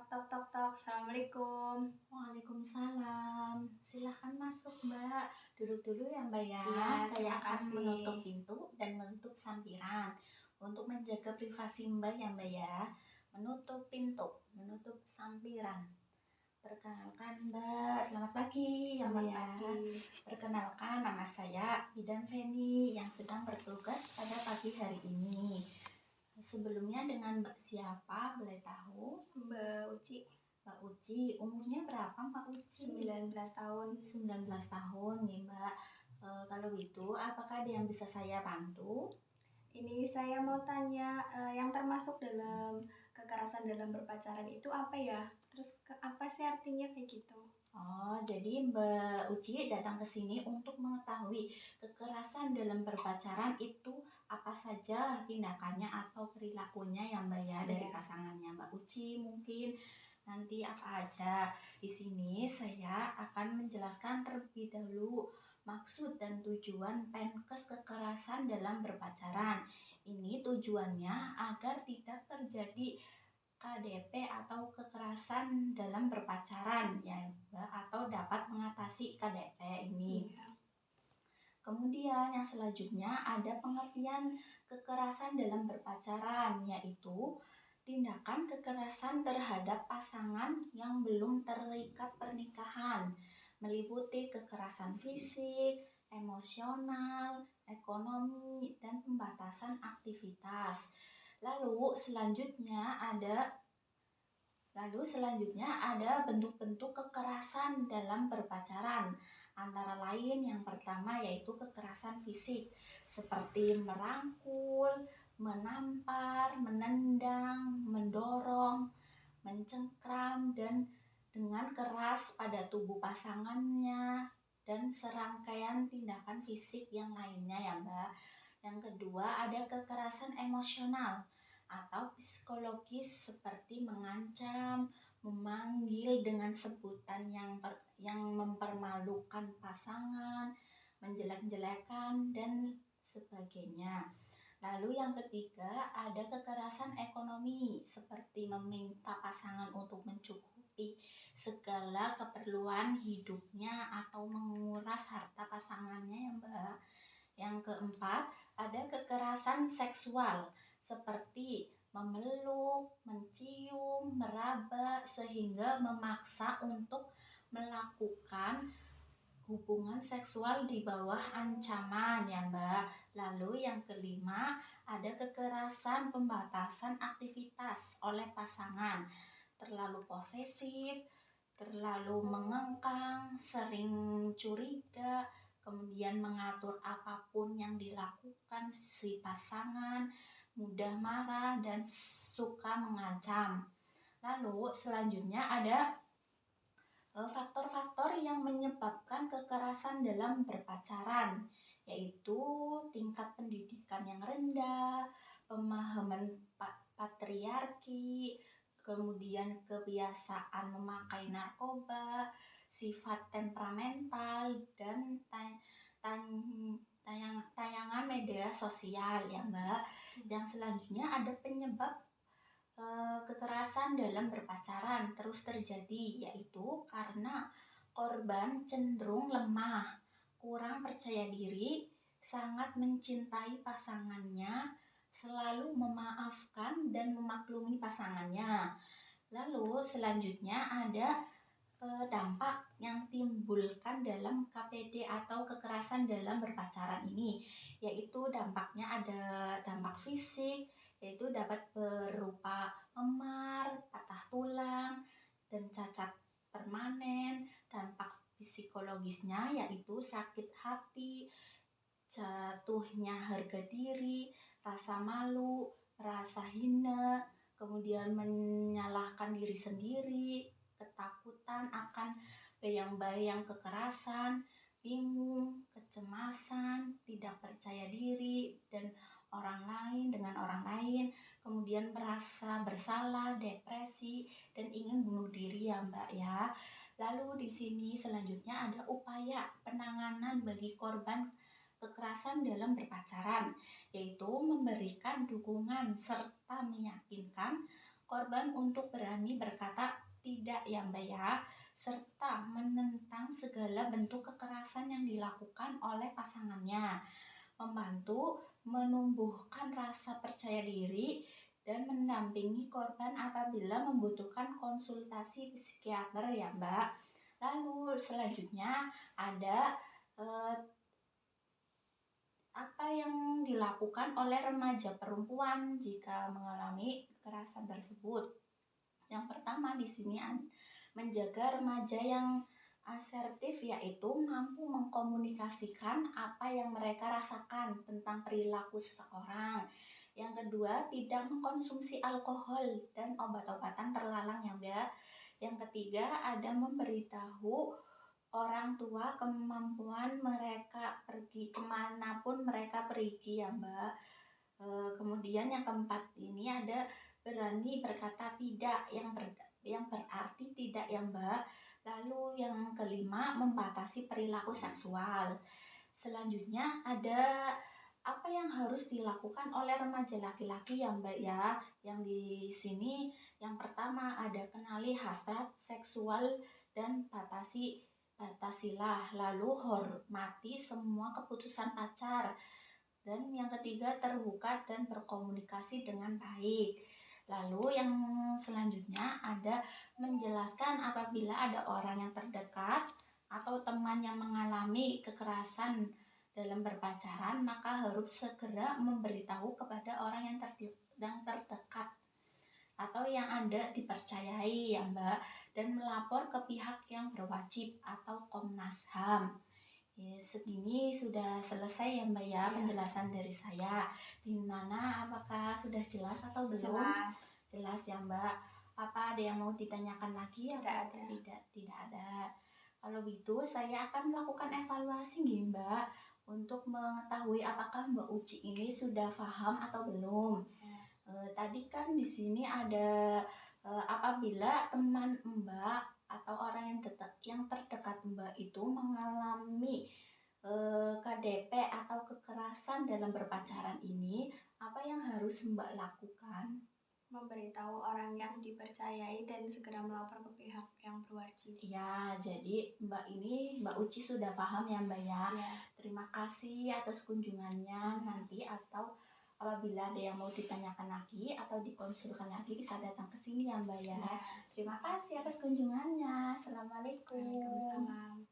Tok tok tok. Assalamualaikum. Waalaikumsalam. Silahkan masuk, Mbak. Duduk dulu ya, Mbak ya. Iya, Saya terima akan kasih. menutup pintu dan menutup sampiran untuk menjaga privasi Mbak ya, Mbak ya. Menutup pintu, menutup sampiran. Perkenalkan Mbak, selamat pagi ya Mbak Selamat ya. pagi. Perkenalkan nama saya Bidan Feni yang sedang bertugas pada pagi hari ini. Sebelumnya dengan Mbak siapa boleh tahu? Mbak Uci, Mbak Uci, umurnya berapa Mbak Uci? 19 tahun. 19 tahun nih Mbak. Kalau gitu, apakah ada yang bisa saya bantu? Ini saya mau tanya, yang termasuk dalam kekerasan dalam berpacaran itu apa ya? Terus apa sih artinya kayak gitu? Oh, jadi Mbak Uci datang ke sini untuk mengetahui kekerasan dalam berpacaran itu apa saja tindakannya atau perilakunya ya Mbak ya dari Iya. pasangannya Mbak Uci mungkin nanti apa aja. Di sini saya akan menjelaskan terlebih dahulu maksud dan tujuan Penkes kekerasan dalam berpacaran. Ini tujuannya agar tidak terjadi KDP atau kekerasan dalam berpacaran ya Mbak, atau dapat mengatasi KDP ini. Iya. Kemudian yang selanjutnya ada pengertian kekerasan dalam berpacaran, yaitu tindakan kekerasan terhadap pasangan yang belum terikat pernikahan, meliputi kekerasan fisik, emosional, ekonomi, dan pembatasan aktivitas. Lalu selanjutnya ada bentuk-bentuk kekerasan dalam berpacaran. Antara lain yang pertama yaitu kekerasan fisik seperti merangkul, menampar, menendang, mendorong, mencengkram dan dengan keras pada tubuh pasangannya dan serangkaian tindakan fisik yang lainnya ya Mbak. Yang kedua ada kekerasan emosional atau psikologis seperti mengancam, memanggil dengan sebutan yang mempermalukan pasangan, menjelek-jelekan dan sebagainya. Lalu yang ketiga ada kekerasan ekonomi seperti meminta pasangan untuk mencukupi segala keperluan hidupnya atau menguras harta pasangannya ya Mbak. Yang keempat ada kekerasan seksual seperti memeluk, mencium, meraba sehingga memaksa untuk melakukan hubungan seksual di bawah ancaman ya Mbak. Lalu yang kelima ada kekerasan pembatasan aktivitas oleh pasangan. Terlalu posesif, terlalu mengengkang, sering curiga, kemudian mengatur apapun yang dilakukan si pasangan, mudah marah dan suka mengancam. Lalu selanjutnya ada faktor-faktor yang menyebabkan kekerasan dalam berpacaran, yaitu tingkat pendidikan yang rendah, pemahaman patriarki, kemudian kebiasaan memakai narkoba, sifat temperamental, dan tayangan media sosial ya Mbak. Yang selanjutnya ada penyebab kekerasan dalam berpacaran terus terjadi, yaitu karena korban cenderung lemah, kurang percaya diri, sangat mencintai pasangannya, selalu memaafkan dan memaklumi pasangannya. Lalu selanjutnya ada dampak yang timbulkan dalam KPD atau kekerasan dalam berpacaran ini, yaitu dampaknya ada dampak fisik, yaitu dapat berupa memar, patah tulang, dan cacat permanen. Dampak psikologisnya yaitu sakit hati, jatuhnya harga diri, rasa malu, rasa hina, kemudian menyalahkan diri sendiri, ketakutan akan bayang-bayang kekerasan, bingung, kecemasan, tidak percaya diri dan dengan orang lain, kemudian merasa bersalah, depresi, dan ingin bunuh diri ya Mbak ya. Lalu di sini selanjutnya ada upaya penanganan bagi korban kekerasan dalam berpacaran, yaitu memberikan dukungan serta meyakinkan korban untuk berani berkata tidak ya Mbak ya, serta menentang segala bentuk kekerasan yang dilakukan oleh pasangannya, membantu menumbuhkan rasa percaya diri dan mendampingi korban apabila membutuhkan konsultasi psikiater ya Mbak. Lalu selanjutnya ada eh, apa yang dilakukan oleh remaja perempuan jika mengalami kekerasan tersebut. Yang pertama di sini menjaga remaja yang asertif, yaitu mampu mengkomunikasikan apa yang mereka rasakan tentang perilaku seseorang. Yang kedua, tidak mengkonsumsi alkohol dan obat-obatan terlarang ya Mbak. Yang ketiga, ada memberitahu orang tua kemampuan mereka pergi kemanapun mereka pergi ya Mbak. Kemudian yang keempat ini ada berani berkata tidak, yang berarti tidak ya Mbak. Lalu yang kelima, membatasi perilaku seksual. Selanjutnya ada apa yang harus dilakukan oleh remaja laki-laki ya Mbak ya. Yang di sini yang pertama ada kenali hasrat seksual dan batasilah. Lalu hormati semua keputusan pacar. Dan yang ketiga, terbuka dan berkomunikasi dengan baik. Lalu yang selanjutnya ada menjelaskan apabila ada orang yang terdekat atau teman yang mengalami kekerasan dalam berpacaran, maka harus segera memberitahu kepada orang yang terdekat atau yang Anda dipercayai ya Mbak, dan melapor ke pihak yang berwajib atau Komnas HAM. Ya, segini sudah selesai ya Mbak ya, penjelasan dari saya. Dimana apakah sudah jelas atau belum? Jelas. Jelas ya Mbak. Apa ada yang mau ditanyakan lagi? Tidak ada. Tidak ada. Kalau gitu saya akan melakukan evaluasi nih Mbak, untuk mengetahui apakah Mbak Uci ini sudah paham atau belum. Tadi kan di sini ada apabila teman Mbak atau orang yang terdekat Mbak itu mengalami KDP atau kekerasan dalam berpacaran ini, apa yang harus Mbak lakukan? Memberitahu orang yang dipercayai dan segera melapor ke pihak yang berwajib. Ya, jadi Mbak Uci sudah paham ya Mbak ya. Ya. Terima kasih atas kunjungannya. Nanti atau apabila ada yang mau ditanyakan lagi atau dikonsulkan lagi bisa datang ke sini ya Mbak ya. Ya. Terima kasih atas kunjungannya. Assalamualaikum. Waalaikumsalam.